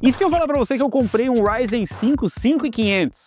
E se eu falar pra você que eu comprei um Ryzen 5 5500?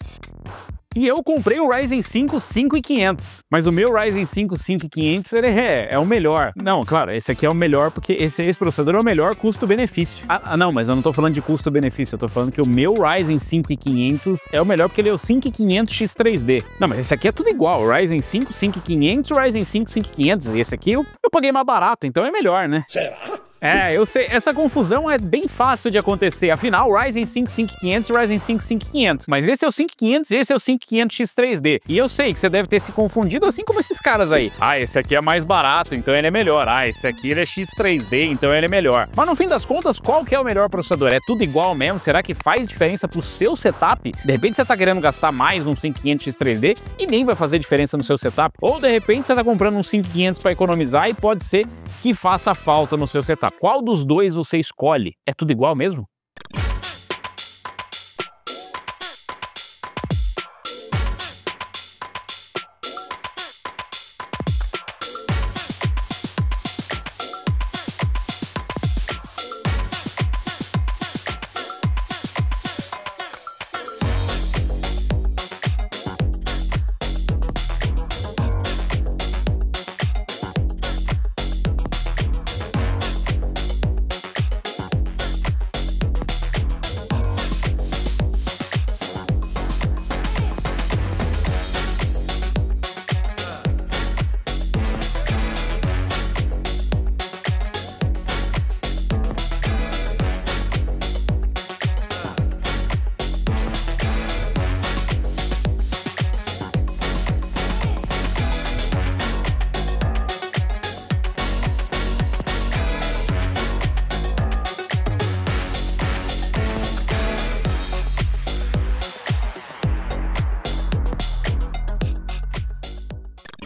E eu comprei o Ryzen 5 5500, mas o meu Ryzen 5 5500 ele é o melhor. Não, claro, esse aqui é o melhor porque esse processador é o melhor custo-benefício. Não, mas eu não tô falando de custo-benefício, eu tô falando que o meu Ryzen 5500 é o melhor porque ele é o 5500X3D. Não, mas esse aqui é tudo igual, o Ryzen 5 5500, o Ryzen 5 5500, e esse aqui eu paguei mais barato, então é melhor, né? Será? É, eu sei, essa confusão é bem fácil de acontecer, afinal, o Ryzen 5 5500 e o Ryzen 5 5500, mas esse é o 5500 e esse é o 5500X3D, e eu sei que você deve ter se confundido assim como esses caras aí. Ah, esse aqui é mais barato, então ele é melhor. Ah, esse aqui ele é X3D, então ele é melhor. Mas no fim das contas, qual que é o melhor processador? É tudo igual mesmo? Será que faz diferença pro seu setup? De repente você tá querendo gastar mais num 5500X3D e nem vai fazer diferença no seu setup, ou de repente você tá comprando um 5500 para economizar e pode ser que faça falta no seu setup. Qual dos dois você escolhe? É tudo igual mesmo?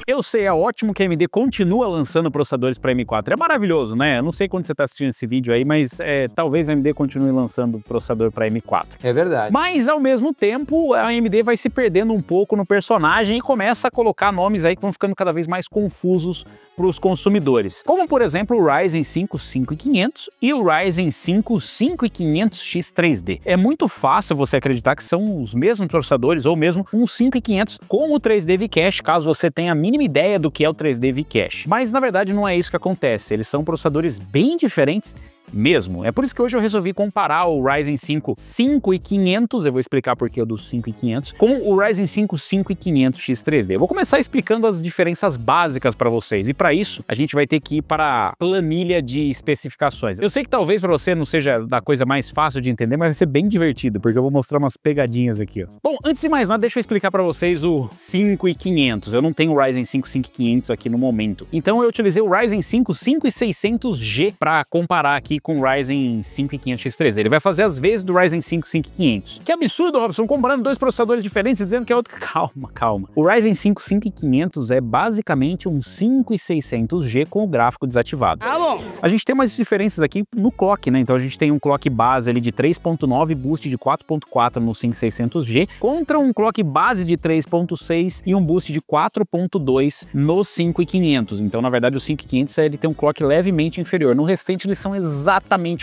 Eu sei, é ótimo que a AMD continua lançando processadores para M4. É maravilhoso, né? Eu não sei quando você está assistindo esse vídeo aí, mas talvez a AMD continue lançando processador para M4. É verdade. Mas, ao mesmo tempo, a AMD vai se perdendo um pouco no personagem e começa a colocar nomes aí que vão ficando cada vez mais confusos para os consumidores. Como, por exemplo, o Ryzen 5 5500 e o Ryzen 5 5500X3D. É muito fácil você acreditar que são os mesmos processadores ou mesmo um 5500 com o 3D V-Cache, caso você tenha a mínima ideia do que é o 3D V-Cache. Mas na verdade não é isso que acontece, eles são processadores bem diferentes mesmo. É por isso que hoje eu resolvi comparar o Ryzen 5 5500, eu vou explicar por que o do 5500, com o Ryzen 5 5500X3D. Eu vou começar explicando as diferenças básicas para vocês, e para isso a gente vai ter que ir para a planilha de especificações. Eu sei que talvez para você não seja da coisa mais fácil de entender, mas vai ser bem divertido, porque eu vou mostrar umas pegadinhas aqui, ó. Bom, antes de mais nada, deixa eu explicar para vocês o 5500. Eu não tenho o Ryzen 5 5500 aqui no momento, então eu utilizei o Ryzen 5 5600G para comparar aqui com o Ryzen 5500X3D. Ele vai fazer as vezes do Ryzen 5 5500. Que absurdo, Robson, comparando dois processadores diferentes e dizendo que é outro. Calma, calma. O Ryzen 5 5500 é basicamente um 5600G com o gráfico desativado. Ah, bom. A gente tem umas diferenças aqui no clock, né? Então a gente tem um clock base ali de 3.9, boost de 4.4 no 5600G, contra um clock base de 3.6 e um boost de 4.2 no 5500. Então, na verdade, o 5500 ele tem um clock levemente inferior. No restante, eles são exatamente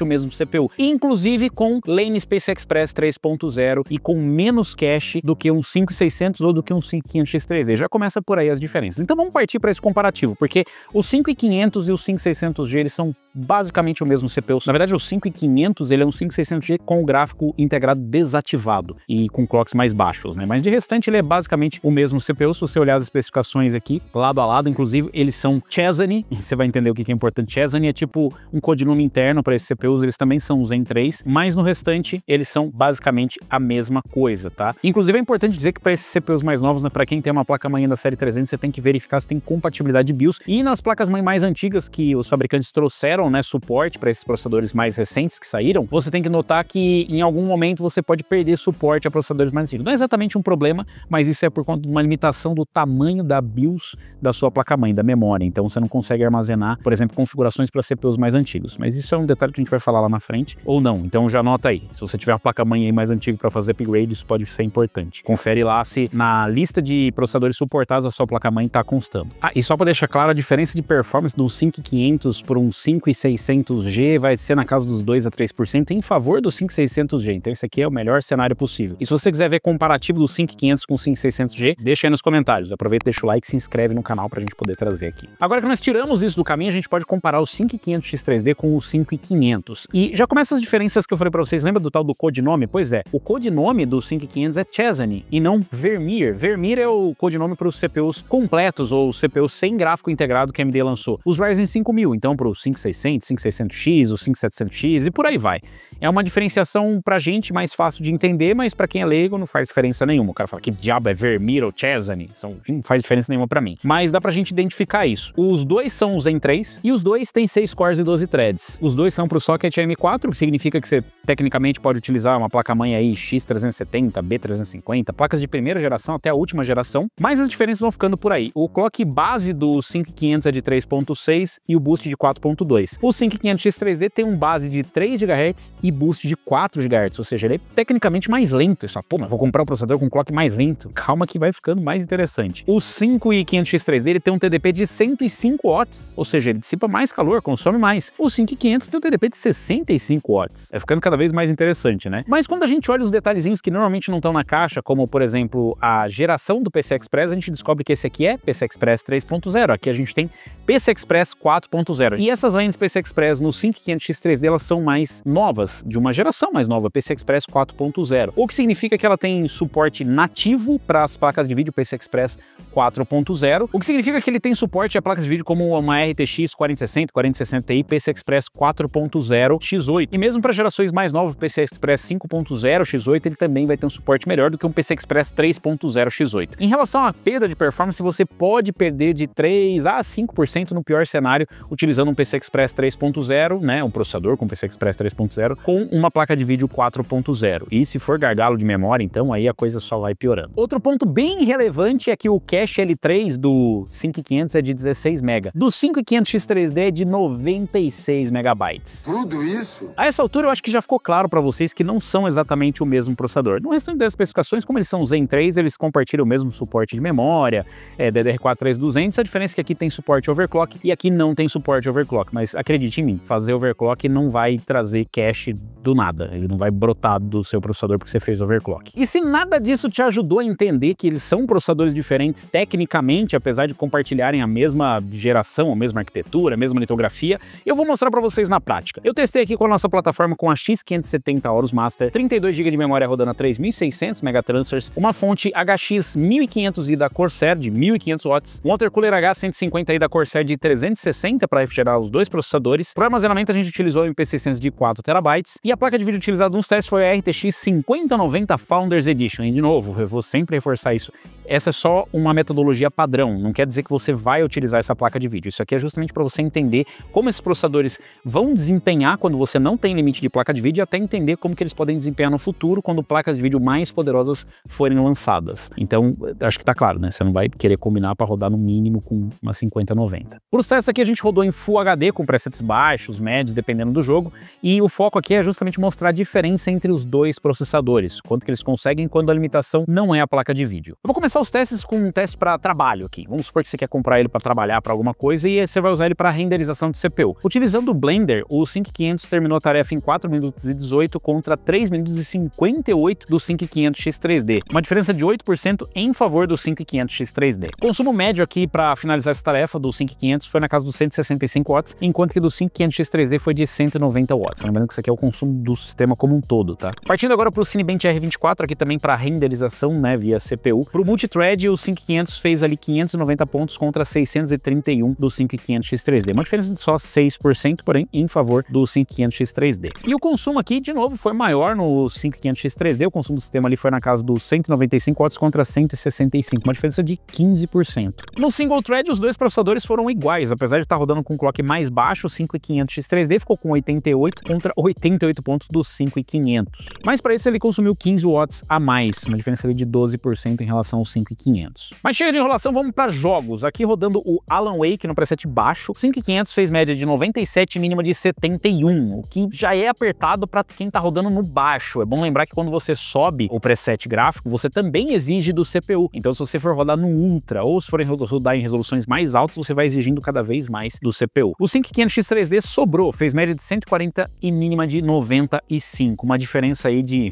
o mesmo CPU, inclusive com Lane Space Express 3.0 e com menos cache do que um 5600 ou do que um 5500X3D. Já começa por aí as diferenças. Então vamos partir para esse comparativo, porque o 5500 e o 5600G eles são basicamente o mesmo CPU. Na verdade, o 5500 ele é um 5600G com o gráfico integrado desativado e com clocks mais baixos, né? Mas de restante ele é basicamente o mesmo CPU. Se você olhar as especificações aqui, lado a lado, inclusive, eles são Chesney, e você vai entender o que é importante. Chesney é tipo um codinome interno para esses CPUs, eles também são Zen 3, mas no restante eles são basicamente a mesma coisa, tá? Inclusive é importante dizer que para esses CPUs mais novos, né, para quem tem uma placa-mãe da série 300, você tem que verificar se tem compatibilidade de BIOS, e nas placas-mãe mais antigas que os fabricantes trouxeram, né, suporte para esses processadores mais recentes que saíram, você tem que notar que em algum momento você pode perder suporte a processadores mais antigos. Não é exatamente um problema, mas isso é por conta de uma limitação do tamanho da BIOS da sua placa-mãe, da memória, então você não consegue armazenar, por exemplo, configurações para CPUs mais antigos, mas isso é um detalhe que a gente vai falar lá na frente, ou não, então já anota aí. Se você tiver uma placa-mãe aí mais antiga para fazer upgrade, isso pode ser importante. Confere lá se na lista de processadores suportados a sua placa-mãe está constando. Ah, e só para deixar claro, a diferença de performance do 5500 por um 5600G vai ser na casa dos 2 a 3% em favor do 5600G, então esse aqui é o melhor cenário possível. E se você quiser ver comparativo do 5500 com o 5600G, deixa aí nos comentários. Aproveita, deixa o like e se inscreve no canal pra gente poder trazer aqui. Agora que nós tiramos isso do caminho, a gente pode comparar o 5500X3D com o 5500. E já começa as diferenças que eu falei pra vocês. Lembra do tal do codinome? Pois é, o codinome do 5500 é Chesney e não Vermeer. Vermeer é o codinome para os CPUs completos ou CPUs sem gráfico integrado que a AMD lançou. Os Ryzen 5000, então para o 5600, 5600X, o 5700X e por aí vai. É uma diferenciação pra gente mais fácil de entender, mas pra quem é leigo não faz diferença nenhuma. O cara fala que diabo é Vermeer ou Chesney, não faz diferença nenhuma pra mim. Mas dá pra gente identificar isso. Os dois são os Zen 3 e os dois têm 6 cores e 12 threads. Os dois são pro socket AM4, que significa que você tecnicamente pode utilizar uma placa-mãe aí X370, B350, placas de primeira geração até a última geração, mas as diferenças vão ficando por aí. O clock base do 5500 é de 3.6 e o boost de 4.2. O 5500X3D tem um base de 3 GHz e boost de 4 GHz, ou seja, ele é tecnicamente mais lento. Você fala, pô, mas vou comprar um processador com clock mais lento. Calma que vai ficando mais interessante. O 5500X3D ele tem um TDP de 105 watts, ou seja, ele dissipa mais calor, consome mais. O 5500 tem um TDP de 65 watts. É ficando cada vez mais interessante, né? Mas quando a gente olha os detalhezinhos que normalmente não estão na caixa, como por exemplo a geração do PCI Express, a gente descobre que esse aqui é PCI Express 3.0. Aqui a gente tem PCI Express 4.0. E essas lanes PCI Express no 5500X3D elas são mais novas, de uma geração mais nova, PCI Express 4.0. O que significa que ela tem suporte nativo para as placas de vídeo PCI Express 4.0, o que significa que ele tem suporte a placas de vídeo como uma RTX 4060, 4060 Ti, PCI Express 4.0 X8. E mesmo para gerações mais novas, PCI Express 5.0 X8, ele também vai ter um suporte melhor do que um PCI Express 3.0 X8. Em relação à perda de performance, você pode perder de 3 a 5% no pior cenário utilizando um PCI Express 3.0, né, um processador com PCI Express 3.0 com uma placa de vídeo 4.0. E se for gargalo de memória, então aí a coisa só vai piorando. Outro ponto bem relevante é que o cache L3 do 5500 é de 16 MB. Do 5500X3D é de 96 MB. Tudo isso? A essa altura eu acho que já ficou claro para vocês que não são exatamente o mesmo processador. No restante das especificações, como eles são Zen 3, eles compartilham o mesmo suporte de memória, DDR4 3200, a diferença é que aqui tem suporte overclock e aqui não tem suporte overclock, mas acredite em mim, fazer overclock não vai trazer cache do nada, ele não vai brotar do seu processador porque você fez overclock. E se nada disso te ajudou a entender que eles são processadores diferentes tecnicamente, apesar de compartilharem a mesma geração, a mesma arquitetura, a mesma litografia, eu vou mostrar para vocês na prática. Eu testei aqui com a nossa plataforma com a X570 Aorus Master, 32 GB de memória rodando a 3600 megatransfers, uma fonte HX 1500i da Corsair de 1500 watts, um watercooler H150i da Corsair de 360 para refrigerar os dois processadores. Para armazenamento a gente utilizou o MP600 de 4 TB e a placa de vídeo utilizada nos testes foi a RTX 5090 Founders Edition. E de novo, eu vou sempre reforçar isso. Essa é só uma metodologia padrão, não quer dizer que você vai utilizar essa placa de vídeo. Isso aqui é justamente para você entender como esses processadores vão desempenhar quando você não tem limite de placa de vídeo e até entender como que eles podem desempenhar no futuro quando placas de vídeo mais poderosas forem lançadas. Então, acho que tá claro, né? Você não vai querer combinar para rodar no mínimo com uma 5090. Para os testes aqui a gente rodou em Full HD com presets baixos, médios, dependendo do jogo, e o foco aqui é justamente mostrar a diferença entre os dois processadores, quanto que eles conseguem quando a limitação não é a placa de vídeo. Eu vou começar os testes com um teste para trabalho aqui. Vamos supor que você quer comprar ele para trabalhar para alguma coisa e você vai usar ele para renderização de CPU. Utilizando o Blender, o 5500 terminou a tarefa em 4 minutos e 18 contra 3 minutos e 58 do 5500X3D. Uma diferença de 8% em favor do 5500X3D. O consumo médio aqui para finalizar essa tarefa do 5500 foi na casa dos 165 watts, enquanto que do 5500X3D foi de 190 watts. Lembrando que isso aqui é o consumo do sistema como um todo, tá? Partindo agora para o Cinebench R24, aqui também para renderização, né, via CPU. Para o multithread, o 5500 fez ali 590 pontos contra 631 do 5500X3D. Uma diferença de só 6%, porém, em favor do 5500X3D. E o consumo aqui, de novo, foi maior no 5500X3D. O consumo do sistema ali foi na casa dos 195 watts contra 165, uma diferença de 15%. No single thread, os dois processadores foram iguais, apesar de estar rodando com um clock mais baixo, o 5500X3D ficou com 88 contra 88 pontos do 5500. Mas para isso ele consumiu 15 watts a mais, uma diferença ali de 12% em relação ao 5500. Mas chega de enrolação, vamos para jogos. Aqui rodando o Alan Wake no preset baixo, 5500 fez média de 97 e mínima de 71, o que já é apertado para quem tá rodando no baixo. É bom lembrar que quando você sobe o preset gráfico, você também exige do CPU. Então se você for rodar no Ultra ou se for rodar em resoluções mais altas, você vai exigindo cada vez mais do CPU. O 5500X3D sobrou, fez média de 140 e mínima de 95, uma diferença aí de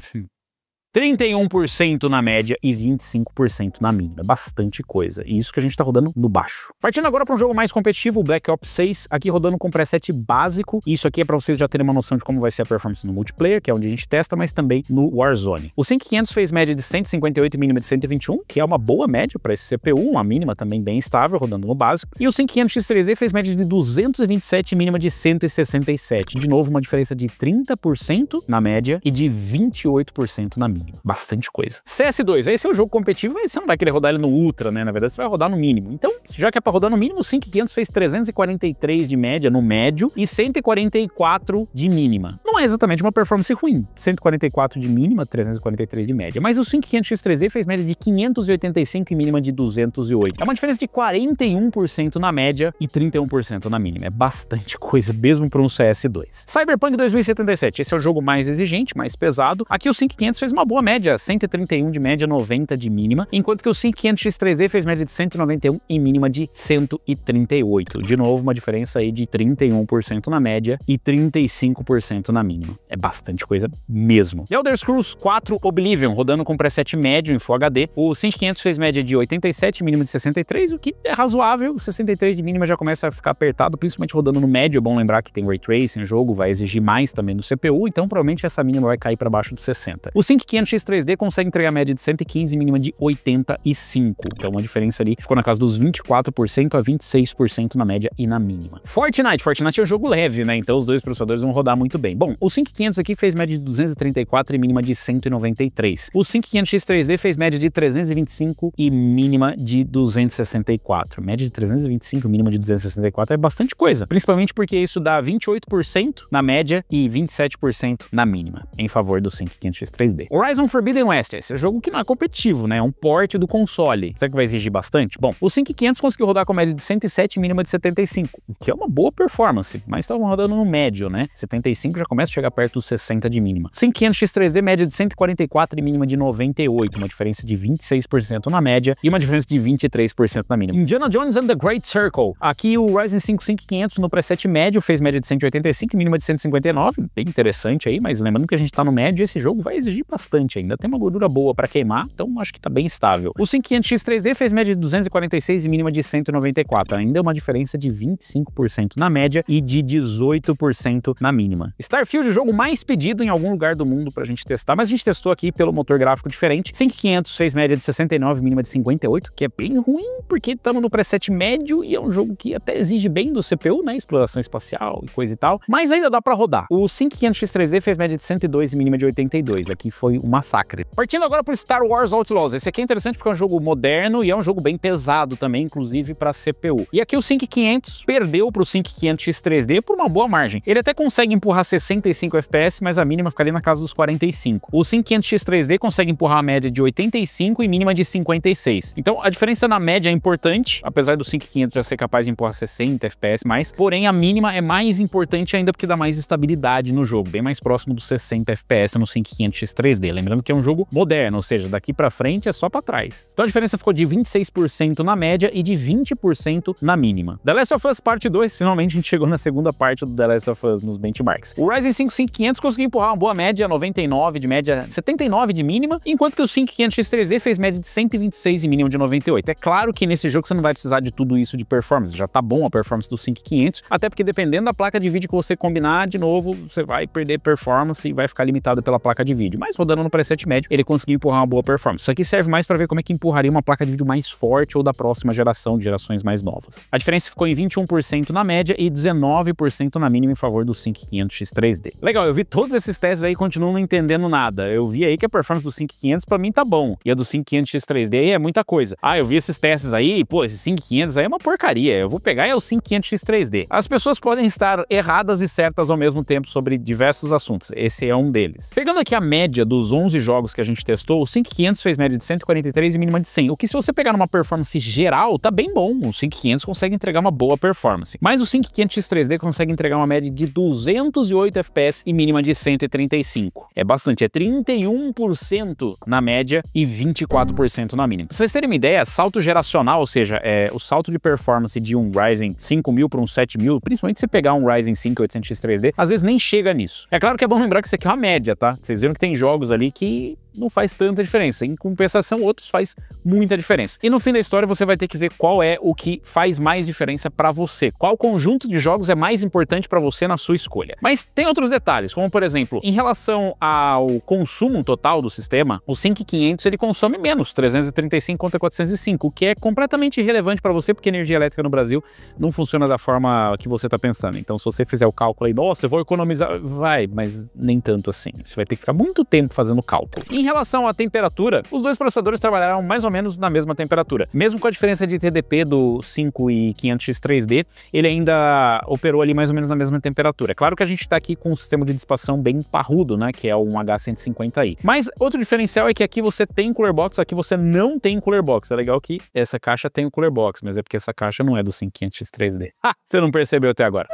31% na média e 25% na mínima. É bastante coisa. E isso que a gente tá rodando no baixo. Partindo agora para um jogo mais competitivo, o Black Ops 6, aqui rodando com preset básico. Isso aqui é para vocês já terem uma noção de como vai ser a performance no multiplayer, que é onde a gente testa, mas também no Warzone. O 5500 fez média de 158 e mínima de 121, que é uma boa média para esse CPU, uma mínima também bem estável, rodando no básico. E o 5500X3D fez média de 227 e mínima de 167. De novo, uma diferença de 30% na média e de 28% na mínima. Bastante coisa. CS2, esse é o jogo competitivo, mas você não vai querer rodar ele no Ultra, né? Na verdade, você vai rodar no mínimo. Então, já que é pra rodar no mínimo, o 5500 fez 343 de média no médio e 144 de mínima. Não é exatamente uma performance ruim. 144 de mínima, 343 de média. Mas o 5500X3D fez média de 585 e mínima de 208. É uma diferença de 41% na média e 31% na mínima. É bastante coisa, mesmo para um CS2. Cyberpunk 2077, esse é o jogo mais exigente, mais pesado. Aqui o 5500 fez uma boa média, 131 de média, 90 de mínima, enquanto que o 5500X3D fez média de 191 e mínima de 138. De novo, uma diferença aí de 31% na média e 35% na mínima. É bastante coisa mesmo. The Elder Scrolls 4 Oblivion, rodando com preset médio em Full HD. O 5500 fez média de 87, mínima de 63, o que é razoável. O 63 de mínima já começa a ficar apertado, principalmente rodando no médio. É bom lembrar que tem Ray Tracing, o jogo vai exigir mais também no CPU, então provavelmente essa mínima vai cair para baixo dos 60. O 5500X3D consegue entregar média de 115 e mínima de 85. Então uma diferença ali ficou na casa dos 24% a 26% na média e na mínima. Fortnite é um jogo leve, né? Então os dois processadores vão rodar muito bem. Bom, o 5500 aqui fez média de 234 e mínima de 193. O 5500X3D fez média de 325 e mínima de 264. Média de 325 e mínima de 264 é bastante coisa, principalmente porque isso dá 28% na média e 27% na mínima, em favor do 5500X3D. Horizon Forbidden West, esse é um jogo que não é competitivo, né? É um port do console. Será que vai exigir bastante? Bom, o 5500 conseguiu rodar com média de 107 e mínima de 75, o que é uma boa performance, mas estavam rodando no médio, né? 75 já começa a chegar perto dos 60 de mínima. 5500X3D, média de 144 e mínima de 98, uma diferença de 26% na média e uma diferença de 23% na mínima. Indiana Jones and the Great Circle. Aqui o Ryzen 5 5500 no preset médio fez média de 185 e mínima de 159, bem interessante aí, mas lembrando que a gente tá no médio, esse jogo vai exigir bastante ainda. Tem uma gordura boa para queimar, então acho que tá bem estável. O 5500X3D fez média de 246 e mínima de 194, ainda uma diferença de 25% na média e de 18% na mínima. Starfield, o jogo mais pedido em algum lugar do mundo pra gente testar, mas a gente testou aqui pelo motor gráfico diferente. 5500 fez média de 69 e mínima de 58, que é bem ruim porque estamos no preset médio e é um jogo que até exige bem do CPU, né, exploração espacial e coisa e tal, mas ainda dá pra rodar. O 5500X3D fez média de 102 e mínima de 82, aqui foi um massacre. Partindo agora pro Star Wars Outlaws, esse aqui é interessante porque é um jogo moderno e é um jogo bem pesado também, inclusive para CPU. E aqui o 5500 perdeu pro 5500X3D por uma boa margem. Ele até consegue empurrar 65 FPS, mas a mínima ficaria na casa dos 45. O 5500X3D consegue empurrar a média de 85 e mínima de 56. Então a diferença na média é importante, apesar do 5500 já ser capaz de empurrar 60 FPS mais, porém a mínima é mais importante ainda porque dá mais estabilidade no jogo, bem mais próximo dos 60 FPS no 5500X3D. Lembrando que é um jogo moderno, ou seja, daqui pra frente é só pra trás. Então a diferença ficou de 26% na média e de 20% na mínima. The Last of Us Parte 2, finalmente a gente chegou na segunda parte do The Last of Us nos benchmarks. O Ryzen 5 5500 conseguiu empurrar uma boa média, 99 de média, 79 de mínima, enquanto que o 5500X3D fez média de 126 e mínima de 98. É claro que nesse jogo você não vai precisar de tudo isso de performance, já tá bom a performance do 5500, até porque dependendo da placa de vídeo que você combinar, de novo, você vai perder performance e vai ficar limitado pela placa de vídeo. Mas rodando no preset médio, ele conseguiu empurrar uma boa performance. Isso aqui serve mais para ver como é que empurraria uma placa de vídeo mais forte ou da próxima geração, de gerações mais novas. A diferença ficou em 21% na média e 19% na mínima em favor do 5500X3D. Legal, eu vi todos esses testes aí e continuo não entendendo nada. Eu vi aí que a performance do 5500 para mim tá bom, e a do 5500X3D aí é muita coisa. Ah, eu vi esses testes aí, pô, esse 5500 aí é uma porcaria, eu vou pegar o 5500X3D. As pessoas podem estar erradas e certas ao mesmo tempo sobre diversos assuntos, esse é um deles. Pegando aqui a média dos 11 jogos que a gente testou, o 5500 fez média de 143 e mínima de 100, o que se você pegar numa performance geral, tá bem bom. O 5500 consegue entregar uma boa performance, mas o 5500 X3D consegue entregar uma média de 208 FPS e mínima de 135. É bastante, é 31% na média e 24% na mínima. Pra vocês terem uma ideia, salto geracional, ou seja, o salto de performance de um Ryzen 5000 para um 7000, principalmente se pegar um Ryzen 5 800 X3D, às vezes nem chega nisso. É claro que é bom lembrar que isso aqui é uma média, tá? Vocês viram que tem jogos ali que não faz tanta diferença. Em compensação, outros faz muita diferença. E no fim da história, você vai ter que ver qual é o que faz mais diferença para você. Qual conjunto de jogos é mais importante para você na sua escolha. Mas tem outros detalhes, como por exemplo, em relação ao consumo total do sistema, o 5500 ele consome menos, 335 contra 405, o que é completamente irrelevante para você, porque a energia elétrica no Brasil não funciona da forma que você está pensando. Então, se você fizer o cálculo aí, nossa, eu vou economizar, vai, mas nem tanto assim. Você vai ter que ficar muito tempo fazendo cálculo. Em relação à temperatura, os dois processadores trabalharam mais ou menos na mesma temperatura. Mesmo com a diferença de TDP do 5500X3D, ele ainda operou ali mais ou menos na mesma temperatura. É claro que a gente está aqui com um sistema de dissipação bem parrudo, né, que é um H150i. Mas outro diferencial é que aqui você tem cooler box, aqui você não tem cooler box. É legal que essa caixa tem o cooler box, mas é porque essa caixa não é do 5500X3D. Ah, você não percebeu até agora.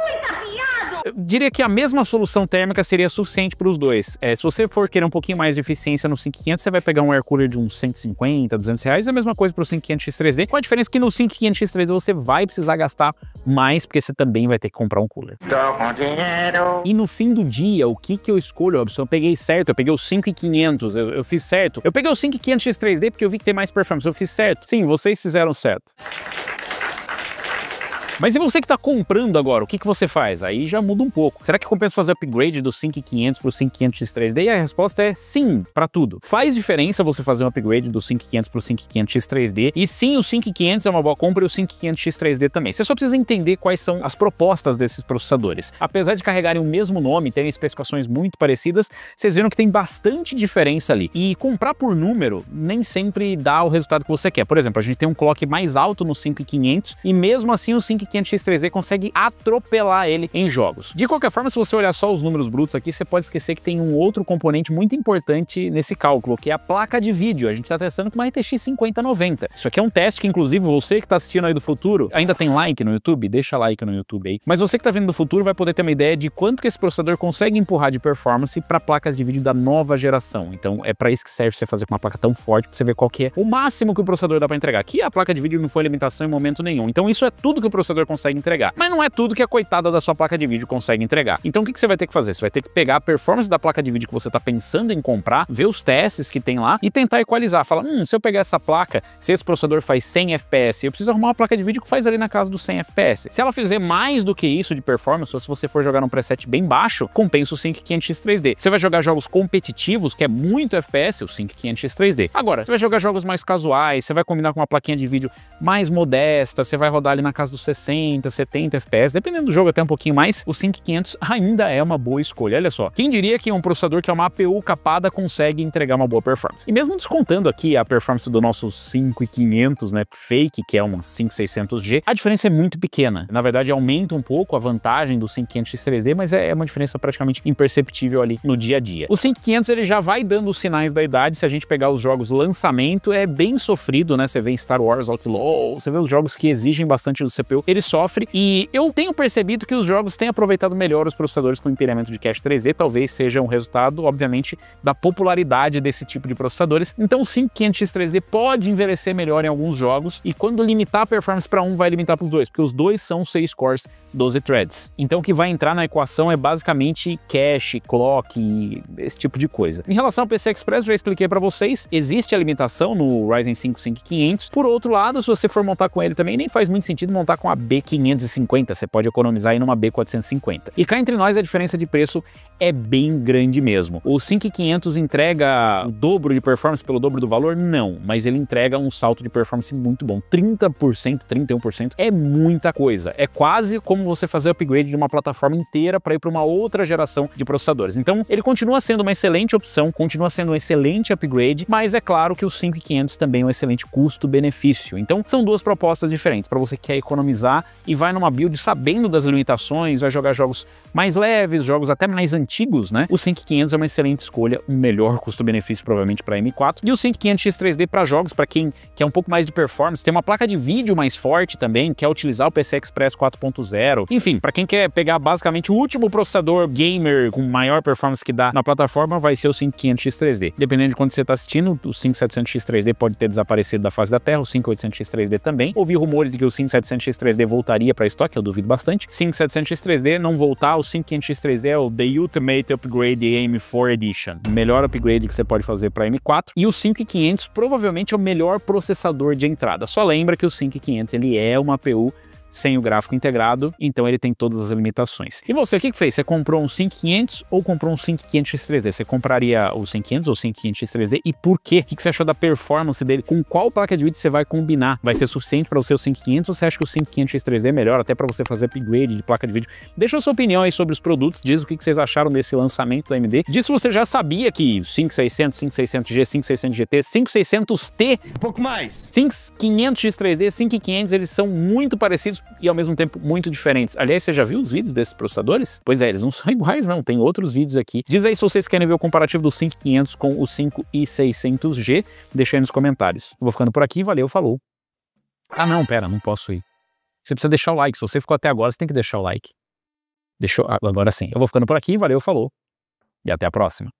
Eu diria que a mesma solução térmica seria suficiente para os dois. Se você for querer um pouquinho mais de eficiência no 5500, você vai pegar um air cooler de uns 150, 200 reais, é a mesma coisa para o 5500X3D, com a diferença que no 5500X3D você vai precisar gastar mais, porque você também vai ter que comprar um cooler. Tô com dinheiro. E no fim do dia, o que eu escolho, Robson? Eu peguei certo, eu peguei o 5500, eu fiz certo. Eu peguei o 5500X3D porque eu vi que tem mais performance, eu fiz certo. Sim, vocês fizeram certo. Mas e você que está comprando agora, o que você faz? Aí já muda um pouco. Será que compensa fazer upgrade do 5500 para o 5500X3D? E a resposta é sim, para tudo. Faz diferença você fazer um upgrade do 5500 para o 5500X3D. E sim, o 5500 é uma boa compra e o 5500X3D também. Você só precisa entender quais são as propostas desses processadores. Apesar de carregarem o mesmo nome, terem especificações muito parecidas, vocês viram que tem bastante diferença ali. E comprar por número nem sempre dá o resultado que você quer. Por exemplo, a gente tem um clock mais alto no 5500 e mesmo assim o 5500X3D consegue atropelar ele em jogos. De qualquer forma, se você olhar só os números brutos aqui, você pode esquecer que tem um outro componente muito importante nesse cálculo, que é a placa de vídeo. A gente está testando com uma RTX 5090. Isso aqui é um teste que, inclusive, você que está assistindo aí do futuro, ainda tem like no YouTube? Deixa like no YouTube aí. Mas você que está vendo do futuro vai poder ter uma ideia de quanto que esse processador consegue empurrar de performance para placas de vídeo da nova geração. Então, é para isso que serve você fazer com uma placa tão forte, para você ver qual que é o máximo que o processador dá para entregar. Aqui a placa de vídeo não foi alimentação em momento nenhum. Então, isso é tudo que o processador consegue entregar. Mas não é tudo que a coitada da sua placa de vídeo consegue entregar. Então o que você vai ter que fazer? Você vai ter que pegar a performance da placa de vídeo que você está pensando em comprar, ver os testes que tem lá e tentar equalizar. Fala, se eu pegar essa placa, se esse processador faz 100 FPS, eu preciso arrumar uma placa de vídeo que faz ali na casa dos 100 FPS. Se ela fizer mais do que isso de performance, ou se você for jogar num preset bem baixo, compensa o 5500X3D. Você vai jogar jogos competitivos, que é muito FPS, o 5500X3D. Agora, você vai jogar jogos mais casuais, você vai combinar com uma plaquinha de vídeo mais modesta, você vai rodar ali na casa dos 60, 70 FPS, dependendo do jogo até um pouquinho mais, o 5500 ainda é uma boa escolha. Olha só, quem diria que um processador que é uma APU capada consegue entregar uma boa performance? E mesmo descontando aqui a performance do nosso 5500, né, fake, que é uma 5600G, a diferença é muito pequena. Na verdade, aumenta um pouco a vantagem do 5500X3D, mas é uma diferença praticamente imperceptível ali no dia a dia. O 5500 ele já vai dando os sinais da idade. Se a gente pegar os jogos lançamento, é bem sofrido, né? Você vê em Star Wars Outlaw, você vê os jogos que exigem bastante do CPU, ele sofre, e eu tenho percebido que os jogos têm aproveitado melhor os processadores com empilhamento de cache 3D, talvez seja um resultado, obviamente, da popularidade desse tipo de processadores. Então o 5500X3D pode envelhecer melhor em alguns jogos, e quando limitar a performance para um, vai limitar para os dois, porque os dois são 6 cores, 12 threads. Então o que vai entrar na equação é basicamente cache, clock, esse tipo de coisa. Em relação ao PCI Express, já expliquei para vocês, existe a limitação no Ryzen 5 5500. Por outro lado, se você for montar com ele também, nem faz muito sentido montar com a B550, você pode economizar aí numa B450. E cá entre nós, a diferença de preço é bem grande mesmo. O 5500 entrega o dobro de performance pelo dobro do valor? Não, mas ele entrega um salto de performance muito bom. 30%, 31% é muita coisa. É quase como você fazer upgrade de uma plataforma inteira para ir para uma outra geração de processadores. Então, ele continua sendo uma excelente opção, continua sendo um excelente upgrade, mas é claro que o 5500 também é um excelente custo-benefício. Então, são duas propostas diferentes para você que quer economizar e vai numa build sabendo das limitações, vai jogar jogos mais leves, jogos até mais antigos, antigos, né? O 5500 é uma excelente escolha, um melhor custo-benefício provavelmente para M4. E o 5500X3D para jogos, para quem quer um pouco mais de performance, tem uma placa de vídeo mais forte também, quer utilizar o PCI Express 4.0. Enfim, para quem quer pegar basicamente o último processador gamer com maior performance que dá na plataforma, vai ser o 5500X3D. Dependendo de quando você está assistindo, o 5700X3D pode ter desaparecido da face da Terra, o 5800X3D também. Ouvi rumores de que o 5700X3D voltaria para estoque, eu duvido bastante. 5700X3D não voltar, o 5500X3D é o The Ultimate Upgrade M4 Edition. O melhor upgrade que você pode fazer para M4. E o 5500 provavelmente é o melhor processador de entrada. Só lembra que o 5500 ele é uma APU sem o gráfico integrado, então ele tem todas as limitações. E você, o que fez? Você comprou um 5500 ou comprou um 5500X3D? Você compraria o 5500 ou o 5500X3D e por quê? O que você achou da performance dele? Com qual placa de vídeo você vai combinar? Vai ser suficiente para o seu 5500 ou você acha que o 5500X3D é melhor até para você fazer upgrade de placa de vídeo? Deixa a sua opinião aí sobre os produtos, diz o que vocês acharam desse lançamento da AMD. Diz se você já sabia que o 5600, 5600G, 5600 GT, 5600T, Um pouco mais. 5500X3D, 5500, eles são muito parecidos e ao mesmo tempo muito diferentes. Aliás, você já viu os vídeos desses processadores? Pois é, eles não são iguais não, tem outros vídeos aqui. Diz aí se vocês querem ver o comparativo do 5500 com o 5600G, deixa aí nos comentários. Eu vou ficando por aqui, valeu, falou. Ah não, pera, não posso ir. Você precisa deixar o like, se você ficou até agora, você tem que deixar o like. Deixou, agora sim. Eu vou ficando por aqui, valeu, falou. E até a próxima.